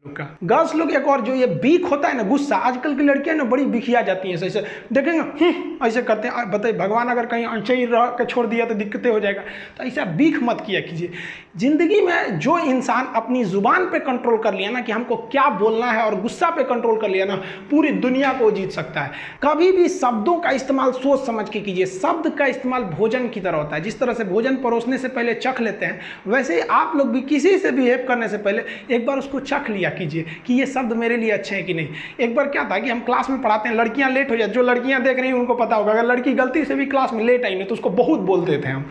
का गर्ल्स लोग एक और जो ये बीक होता है ना, गुस्सा, आजकल की लड़कियां ना बड़ी बिखिया जाती हैं, ऐसे देखेंगे ऐसे करते हैं, बताइए भगवान अगर कहीं अनचही रह के छोड़ दिया तो दिक्कतें हो जाएगा। तो ऐसा बीख मत किया कीजिए। जिंदगी में जो इंसान अपनी जुबान पे कंट्रोल कर लिया ना कि हमको क्या बोलना है, और गुस्सा पे कंट्रोल कर लिया ना, पूरी दुनिया को जीत सकता है। कभी भी शब्दों का इस्तेमाल सोच समझ के कीजिए। शब्द का इस्तेमाल भोजन की तरह होता है। जिस तरह से भोजन परोसने से पहले चख लेते हैं, वैसे ही आप लोग भी किसी से बिहेव करने से पहले एक बार उसको चख लिया कीजिए कि ये शब्द मेरे लिए अच्छे हैं कि नहीं। एक बार क्या था कि हम क्लास में पढ़ाते हैं, लड़कियां लेट हो जाती, जो लड़कियां देख रही हैं उनको पता होगा, अगर लड़की गलती से भी क्लास में लेट आई नहीं तो उसको बहुत बोलते थे हम।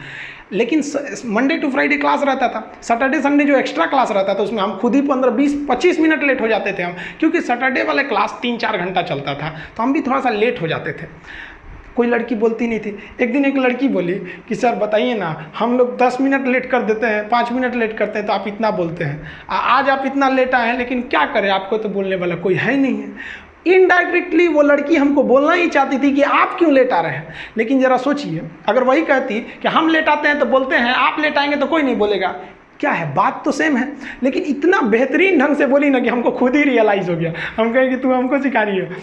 लेकिन मंडे टू फ्राइडे क्लास रहता था, सैटरडे संडे जो एक्स्ट्रा क्लास रहता था उसमें हम खुद ही 15, 20, 25 मिनट लेट हो जाते थे हम, क्योंकि सैटरडे वाले क्लास 3-4 घंटा चलता था, तो हम भी थोड़ा सा लेट हो जाते थे। कोई लड़की बोलती नहीं थी। एक दिन एक लड़की बोली कि सर बताइए ना, हम लोग 10 मिनट लेट कर देते हैं, 5 मिनट लेट करते हैं तो आप इतना बोलते हैं, आज आप इतना लेट आए हैं, लेकिन क्या करें, आपको तो बोलने वाला कोई है नहीं है। इनडायरेक्टली वो लड़की हमको बोलना ही चाहती थी कि आप क्यों लेट आ रहे हैं। लेकिन जरा सोचिए, अगर वही कहती कि हम लेट आते हैं तो बोलते हैं, आप लेट आएंगे तो कोई नहीं बोलेगा, क्या है, बात तो सेम है। लेकिन इतना बेहतरीन ढंग से बोली ना कि हमको खुद ही रियलाइज़ हो गया। हम कहें कि तू हमको सिखा रही है,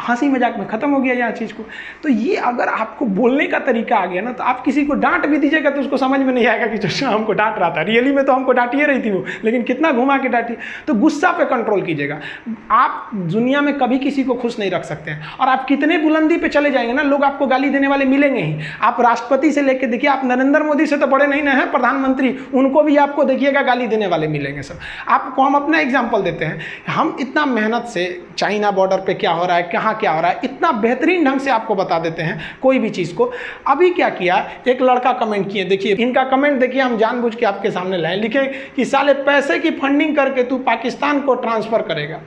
हंसी मजाक में ख़त्म हो गया यहाँ चीज़ को। तो ये अगर आपको बोलने का तरीका आ गया ना, तो आप किसी को डांट भी दीजिएगा तो उसको समझ में नहीं आएगा कि जो हमको डांट रहा था, रियली में तो हमको डांटिए रही थी वो, लेकिन कितना घुमा के डांटी। तो गुस्सा पे कंट्रोल कीजिएगा। आप दुनिया में कभी किसी को खुश नहीं रख सकते हैं, और आप कितने बुलंदी पे चले जाएंगे ना, लोग आपको गाली देने वाले मिलेंगे ही। आप राष्ट्रपति से लेकर देखिए, आप नरेंद्र मोदी से तो बड़े नहीं ना हैं, प्रधानमंत्री, उनको भी आपको देखिएगा गाली देने वाले मिलेंगे सब। आपको हम अपना एग्जांपल देते हैं, हम इतना मेहनत से चाइना बॉर्डर पे क्या हो रहा है, कहाँ क्या हो रहा है, इतना बेहतरीन ढंग से आपको बता देते हैं कोई भी चीज़ को। अभी क्या किया, एक लड़का कमेंट किए, देखिए इनका कमेंट देखिए, हम जानबूझ के आपके सामने लाए, लिखे कि साले पैसे की फंडिंग करके तू पाकिस्तान को ट्रांसफ़र करेगा।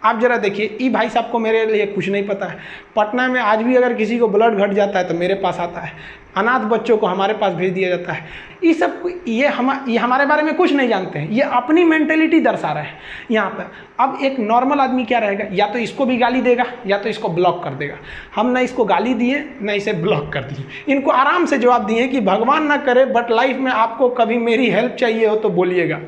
आप जरा देखिए, ये भाई साहब को मेरे लिए कुछ नहीं पता है। पटना में आज भी अगर किसी को ब्लड घट जाता है तो मेरे पास आता है, अनाथ बच्चों को हमारे पास भेज दिया जाता है। ये सब ये हमारे बारे में कुछ नहीं जानते हैं, ये अपनी मेंटेलिटी दर्शा रहे हैं यहाँ पर। अब एक नॉर्मल आदमी क्या रहेगा, या तो इसको भी गाली देगा या तो इसको ब्लॉक कर देगा। हम ना इसको गाली दिए ना इसे ब्लॉक कर दिए, इनको आराम से जवाब दिए कि भगवान ना करे बट लाइफ में आपको कभी मेरी हेल्प चाहिए हो तो बोलिएगा।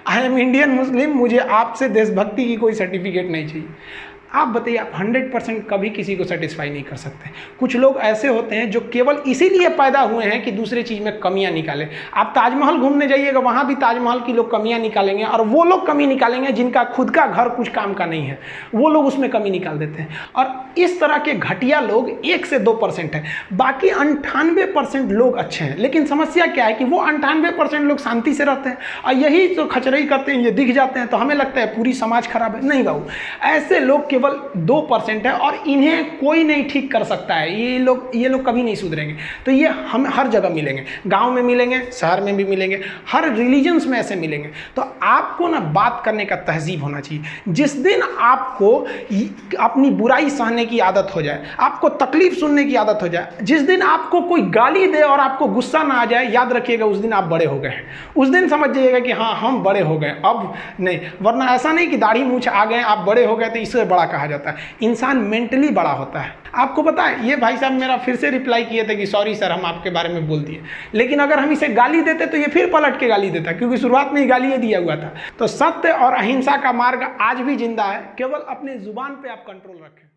आई एम इंडियन मुस्लिम, मुझे आपसे देशभक्ति की कोई सर्टिफिकेट नहीं चाहिए। आप बताइए, आप 100% कभी किसी को सेटिस्फाई नहीं कर सकते। कुछ लोग ऐसे होते हैं जो केवल इसीलिए पैदा हुए हैं कि दूसरे चीज़ में कमियां निकालें। आप ताजमहल घूमने जाइएगा, वहाँ भी ताजमहल की लोग कमियां निकालेंगे, और वो लोग कमी निकालेंगे जिनका खुद का घर कुछ काम का नहीं है, वो लोग उसमें कमी निकाल देते हैं। और इस तरह के घटिया लोग 1 से 2% हैं, बाकी 98% लोग अच्छे हैं। लेकिन समस्या क्या है कि वो 98% लोग शांति से रहते हैं, और यही जो खचरई करते हैं, ये दिख जाते हैं तो हमें लगता है पूरी समाज खराब है। नहीं बाबू, ऐसे लोग केवल 2% है, और इन्हें कोई नहीं ठीक कर सकता है। ये लोग कभी नहीं सुधरेंगे। तो ये हम हर जगह मिलेंगे, गांव में मिलेंगे, शहर में भी मिलेंगे, हर रिलीजन्स में ऐसे मिलेंगे। तो आपको ना बात करने का तहजीब होना चाहिए। जिस दिन आपको अपनी बुराई सहने की आदत हो जाए, आपको तकलीफ सुनने की आदत हो जाए, जिस दिन आपको कोई गाली दे और आपको गुस्सा ना आ जाए, याद रखिएगा उस दिन आप बड़े हो गए हैं। उस दिन समझ जाइएगा कि हाँ हम बड़े हो गए, अब नहीं। वरना ऐसा नहीं कि दाढ़ी मूंछ आ गए, आप बड़े हो गए तो इससे बड़ा कहा जाता है। इंसान मेंटली बड़ा होता है। आपको पता है, ये भाई साहब मेरा फिर से रिप्लाई किए थे कि सॉरी सर, हम आपके बारे में बोल दिए। लेकिन अगर हम इसे गाली देते तो ये फिर पलट के गाली देता, क्योंकि शुरुआत में ही गाली ये दिया हुआ था। तो सत्य और अहिंसा का मार्ग आज भी जिंदा है, केवल अपनी जुबान पे आप कंट्रोल रखें।